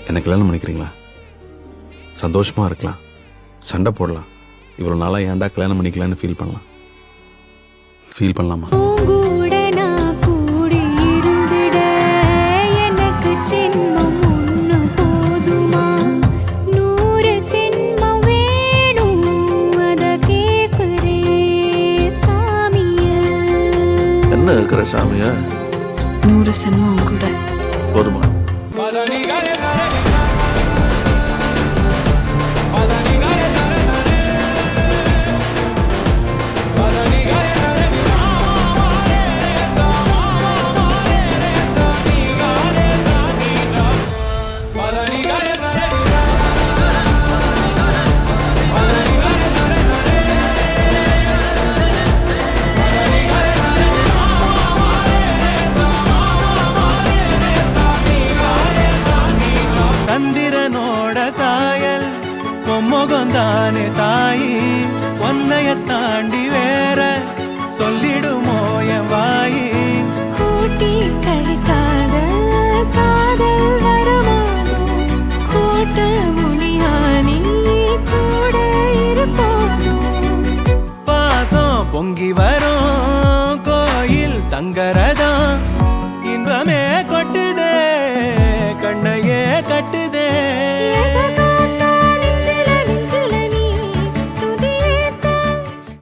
என்ன கல்யாணம் பண்ணிக்கிறீங்களா? சந்தோஷமா இருக்கலாம், சண்டை போடலாம், இவ்வளவு நாளா ஏன்டா கல்யாணம் பண்ணிக்கலான்னு ஃபீல் பண்ணலாமா? என்ன இருக்கிற சாமிய 100 சென்மம் கூட போதுமா? சந்திரனோட சாயல் பொம்மொகந்தானே தாயி, ஒன்னைய தாண்டி வேற சொல்லிடுமோ என் வாயி. கூட்டி கழிக்காத காதல் வரமானோ, கோட்ட முனியானி கூட இருப்பானோ. பாசம் பொங்கி வரும் கோயில் தங்கரதம், இன்பமே கொட்டி